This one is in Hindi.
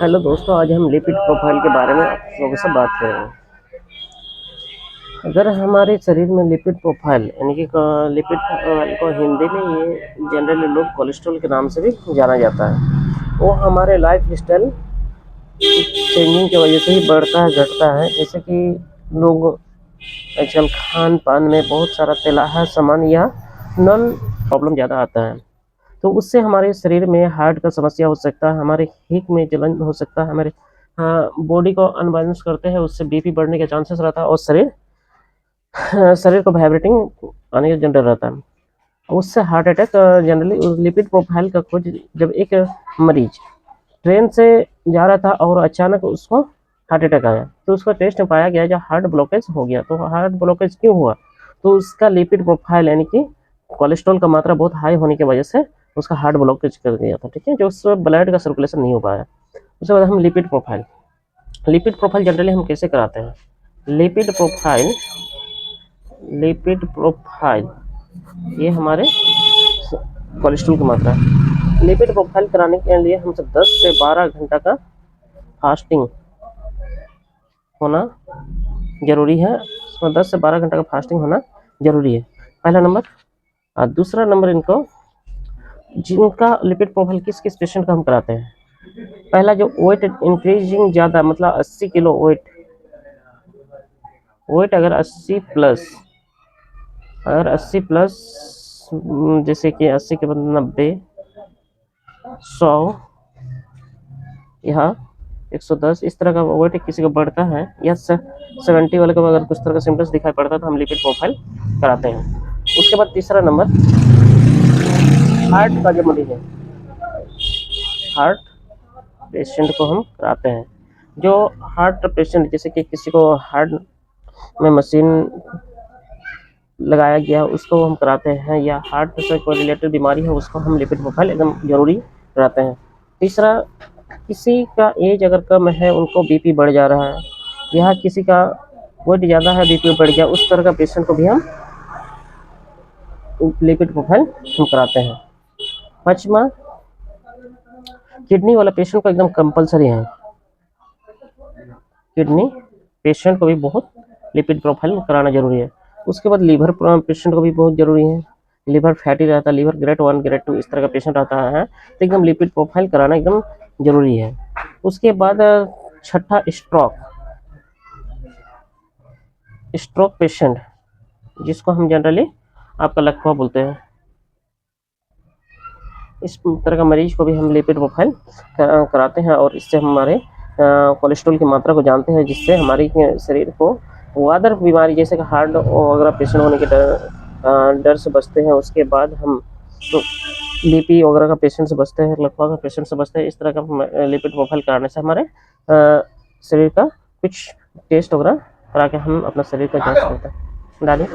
हेलो दोस्तों, आज हम लिपिड प्रोफाइल के बारे में आप लोगों से बात करेंगे। अगर हमारे शरीर में लिपिड प्रोफाइल यानी कि लिपिड प्रोफाइल को हिंदी में ये जनरली लोग कोलेस्ट्रॉल के नाम से भी जाना जाता है। वो हमारे लाइफ स्टाइल चेंजिंग की वजह से ही बढ़ता है, घटता है। जैसे कि लोग आजकल खान पान में बहुत सारा तेलाहा सामान या नॉन प्रॉब्लम ज़्यादा आता है, तो उससे हमारे शरीर में हार्ट का समस्या हो सकता है, हमारे हिप में जलन हो सकता है, हमारे बॉडी को अनबैलेंस करते हैं, उससे बीपी बढ़ने के चांसेस रहता है और शरीर को वाइब्रेटिंग आने का जनरल रहता है। उससे heart attack generally lipid profile का खोज जब एक मरीज ट्रेन से जा रहा था और अचानक उसको हार्ट अटैक आया, तो उसका टेस्ट में पाया गया जो हार्ट ब्लॉकेज हो गया। तो हार्ट ब्लॉकेज क्यों हुआ? तो उसका लिपिड प्रोफाइल यानी कि कोलेस्ट्रॉल का मात्रा बहुत हाई होने की वजह से उसका हार्ट ब्लॉकेज कर गया था, ठीक है, जो उससे ब्लड का सर्कुलेशन नहीं हो पाया। उसके बाद हम लिपिड प्रोफाइल जनरली हम कैसे कराते हैं? लिपिड प्रोफाइल ये हमारे कोलेस्ट्रॉल की मात्रा है। लिपिड प्रोफाइल कराने के लिए हमसे 10 से 12 घंटा का फास्टिंग होना जरूरी है। इसमें 10 से 12 घंटा का फास्टिंग होना जरूरी है, पहला नंबर। और दूसरा नंबर, इनको जिनका लिपिड प्रोफाइल किस किस पेशेंट का हम कराते हैं। पहला, जो वेट इंक्रीजिंग ज़्यादा, मतलब 80 किलो वेट अगर 80 प्लस, जैसे कि 80 के बाद 90, 100 या 110 इस तरह का वेट किसी को बढ़ता है, या 70 वाले को अगर कुछ तरह का सिम्टम्स दिखाई पड़ता है तो हम लिपिड प्रोफाइल कराते हैं। उसके बाद तीसरा नंबर, हार्ट का जो मरीज है, हार्ट पेशेंट को हम कराते हैं। जो हार्ट पेशेंट, जैसे कि किसी को हार्ट में मशीन लगाया गया उसको हम कराते हैं, या हार्ट से कोई रिलेटेड बीमारी है उसको हम लिपिड प्रोफाइल एकदम जरूरी कराते हैं। तीसरा, किसी का एज अगर कम है, उनको बीपी बढ़ जा रहा है, या किसी का वेट ज़्यादा है, बीपी बढ़ गया, उस तरह का पेशेंट को भी हम लिपिड प्रोफाइल हम कराते हैं। पाँचवा, किडनी वाला पेशेंट को एकदम कंपलसरी है, किडनी पेशेंट को भी बहुत लिपिड प्रोफाइल कराना जरूरी है। उसके बाद लीवर पेशेंट को भी बहुत जरूरी है। लीवर फैटी रहता है, लीवर ग्रेड 1 ग्रेड 2 इस तरह का पेशेंट आता है, तो एकदम लिपिड प्रोफाइल कराना एकदम जरूरी है। उसके बाद छठा, स्ट्रोक पेशेंट, जिसको हम जनरली आपका लकवा बोलते हैं, इस तरह का मरीज को भी हम लिपिड प्रोफाइल कराते हैं, और इससे हमारे कोलेस्ट्रॉल की मात्रा को जानते हैं, जिससे हमारी शरीर को अदर बीमारी जैसे कि हार्ट वगैरह पेशेंट होने के डर से बचते हैं। उसके बाद हम तो बीपी वगैरह का पेशेंट से बचते हैं, लकवा का पेशेंट से बचते हैं। इस तरह का लिपिड प्रोफाइल कराने से हमारे शरीर का कुछ टेस्ट वगैरह करा के हम अपना शरीर का जांच करते हैं। डालिए।